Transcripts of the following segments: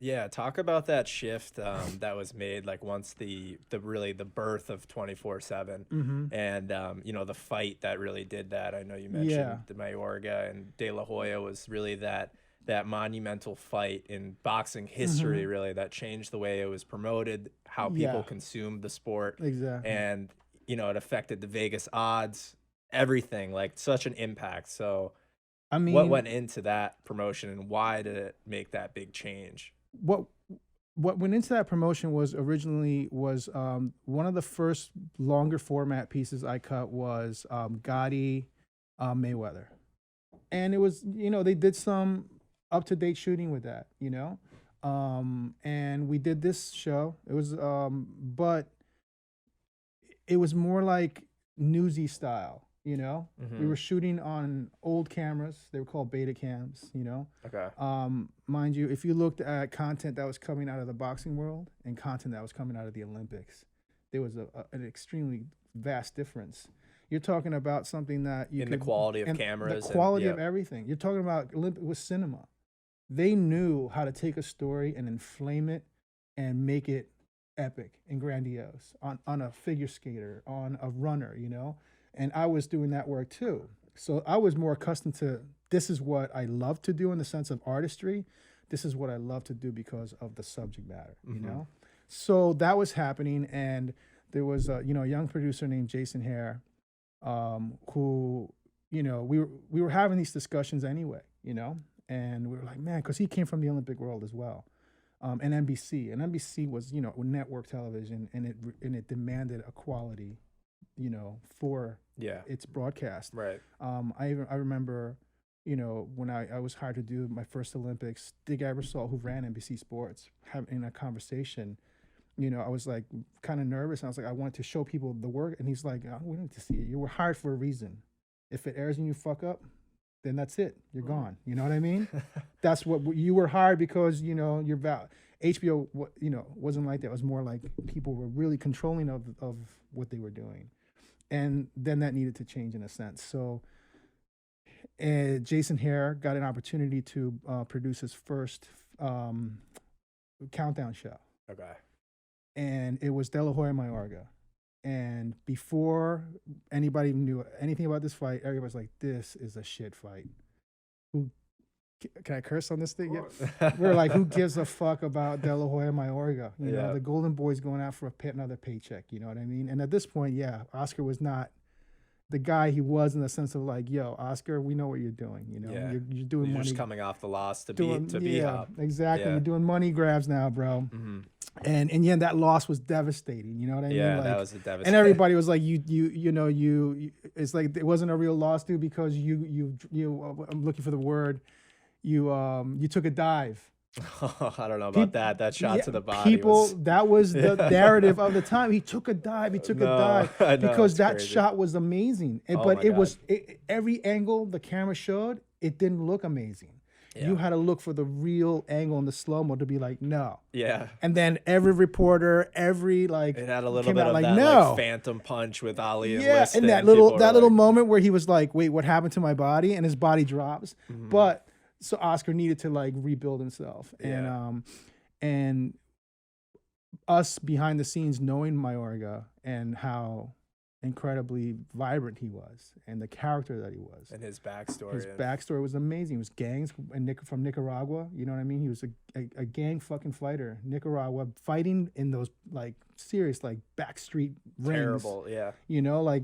Yeah, talk about that shift that was made like once the really the birth of 24/7 Mm-hmm. and you know the fight that really did that. I know you Yeah. mentioned the Mayorga and De La Hoya was really that monumental fight in boxing Mm-hmm. history really that changed the way it was promoted, how people Yeah. consumed the sport, Exactly. and you know it affected the Vegas odds, everything, like such an impact. So I what mean, went into that promotion and why did it make that big change? what what went into that promotion was originally was one of the first longer format pieces I cut was Gotti Mayweather, and it was, they did some up to date shooting with that, and we did this show. It was but it was more like newsy style. We Mm-hmm. were shooting on old cameras. They were called beta cams. Okay. Mind you, if you looked at content that was coming out of the boxing world and content that was coming out of the Olympics, there was an extremely vast difference. You're talking about something that you In the could, quality of and the cameras and quality yeah. of everything. You're talking about Olympic was cinema. They knew how to take a story and inflame it and make it epic and grandiose on a figure skater, on a runner. And I was doing that work too. So I was more accustomed to, this is what I love to do in the sense of artistry. This is what I love to do because of the subject matter. Mm-hmm. So that was happening, and there was a young producer named Jason Hare, who, we were having these discussions anyway, and we were like, man, because he came from the Olympic world as well, and NBC was, network television, and it demanded a quality, for Yeah. its broadcast. Right. I remember, when I was hired to do my first Olympics, Dig Ebersol, who ran NBC Sports, having a conversation. I was like kind of nervous. And I was like, I wanted to show people the work, and he's like, we don't need to see it. You were hired for a reason. If it airs and you fuck up, then that's it. You're gone. You know what I mean? That's what you were hired because you're HBO. Wasn't like that. It was more like people were really controlling of what they were doing, and then that needed to change in a sense. So, Jason Hare got an opportunity to produce his first countdown show, Okay. and it was De La Hoya Mayorga. And before anybody knew anything about this fight, everybody was like, "This is a shit fight." Who can I curse on this thing? Yeah. We're like, who gives a fuck about De La Hoya Mayorga? Yeah. The Golden Boy's going out for another paycheck. You know what I mean? And at this point, yeah, Oscar was not the guy he was in the sense of like, yo, Oscar, we know what you're doing. Yeah. You're doing You're just money. coming off the loss to Doing, be yeah, Hop. exactly. Yeah. You're doing money grabs now, bro. Mm-hmm. And yeah, that loss was devastating. You know what I mean? Yeah, Like, that was a and devastating. everybody was like, you. It's like it wasn't a real loss, dude, because I'm looking for the word. You took a dive. I don't know about that. That shot Yeah, to the body people, was. that was the narrative of the time. He took a dive. He took a No, dive I know because it's that crazy. shot was amazing. Oh But my it God. was every angle the camera showed, it didn't look amazing. Yeah. You had to look for the real angle in the slow mo to be like, no. Yeah. And then every reporter, every like, It had a little came bit out of like, that no. like phantom punch with Ali and Yeah, Liston. and that People little were moment where he was like, "Wait, what happened to my body?" and his body drops. like, But so Oscar needed to like rebuild himself, yeah. and us behind the scenes knowing Mayorga and how incredibly vibrant he was and the character that he was. And his backstory. His backstory was amazing. He was gangs from Nicaragua. You know what I mean? He was a gang fucking fighter. Nicaragua, fighting in those like serious like backstreet rings. Terrible. Yeah. Like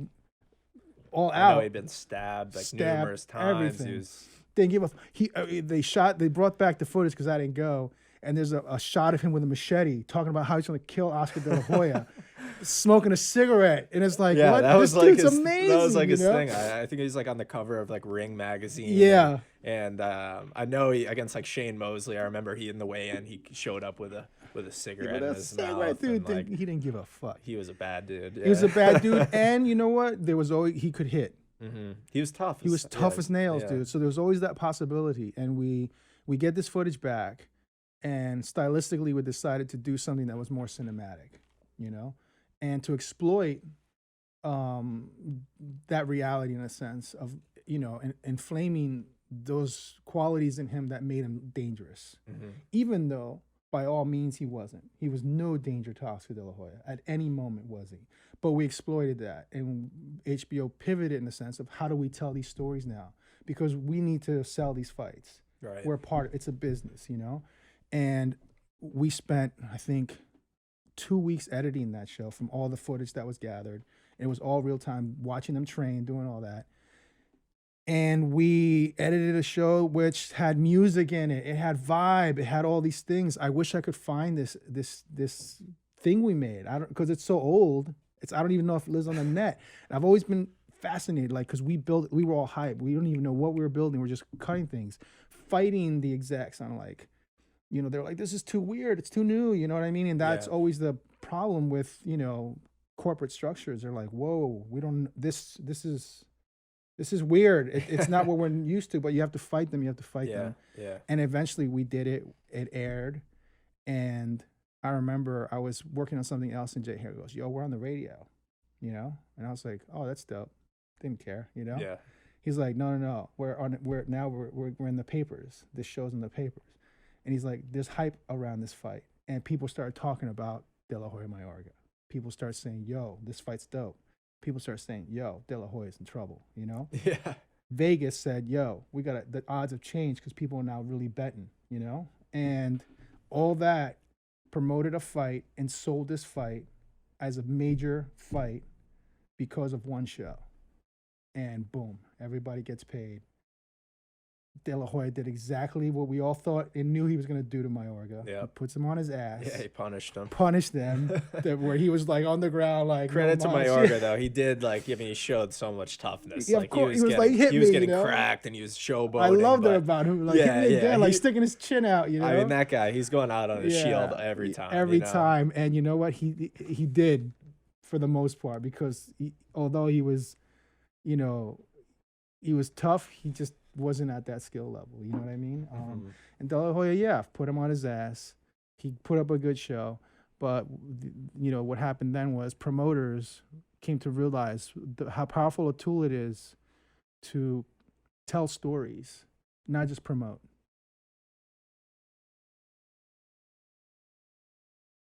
all I know out. he'd been stabbed like Stabbed, numerous times. everything. He was. Didn't give a. They brought back the footage because I didn't go. And there's a shot of him with a machete talking about how he's going to kill Oscar De La Hoya, smoking a cigarette. And it's like, Yeah, what? that This was like dude's his, amazing. that was like his you know? thing. I think he's like on the cover of like Ring magazine. Yeah. And I know he against like Shane Mosley. I remember he in the weigh-in he showed up with a cigarette in his mouth. Dude, and, like, he didn't give a fuck. he was a bad dude. He was a bad dude. And you know what? There was always, he could hit. Mm-hmm. He was tough. He was tough yeah, as nails, yeah. dude. So there was always that possibility. And we get this footage back. And stylistically, we decided to do something that was more cinematic, and to exploit that reality in a sense of, inflaming those qualities in him that made him dangerous. Mm-hmm. Even though by all means, he wasn't. He was no danger to Oscar De La Hoya at any moment, was he? But we exploited that, and HBO pivoted in the sense of how do we tell these stories now? Because we need to sell these fights. Right. We're part. It's a business, you know. And we spent, I think, 2 weeks editing that show from all the footage that was gathered. It was all real time, watching them train, doing all that. And we edited a show which had music in it. It had vibe. It had all these things. I wish I could find this thing we made. I don't, because it's so old. I don't even know if it lives on the net. And I've always been fascinated, like, because we were all hype. We don't even know what we were building. We're just cutting things, fighting the execs on, like, you know, they're like, this is too weird. It's too new. You know what I mean? And that's always the problem with, you know, corporate structures. They're like, whoa, we don't, this is weird. It's not what we're used to, but you have to fight them. You have to fight them. Yeah. And eventually we did it. It aired. And I remember I was working on something else, and Jay Harry goes, yo, we're on the radio, you know? And I was like, oh, that's dope. Didn't care, you know? Yeah. He's like, no. We're in the papers. This show's in the papers. And he's like, there's hype around this fight. And people started talking about De La Hoya Mayorga. People start saying, yo, this fight's dope. People start saying, yo, De La Hoya's in trouble, you know? Yeah. Vegas said, yo, the odds have changed because people are now really betting, you know? And all that promoted a fight and sold this fight as a major fight because of one show. And boom, everybody gets paid. De La Hoya did exactly what we all thought and knew he was going to do to Mayorga. Yeah. He puts him on his ass. Yeah, he punished him. Where he was like on the ground, like, credit to Mayorga though. He did, like, he showed so much toughness. Yeah, like, of course. he was getting you know? cracked, and he was showboating. I loved it about him. Like, hit me again, like sticking his chin out, you know? I mean, that guy, he's going out on his shield every time. Every time. And you know what? He did, for the most part, because although he was, you know, he was tough, he just wasn't at that skill level. You know what I mean? And De La Hoya, put him on his ass. He put up a good show. But, you know, what happened then was promoters came to realize how powerful a tool it is to tell stories, not just promote.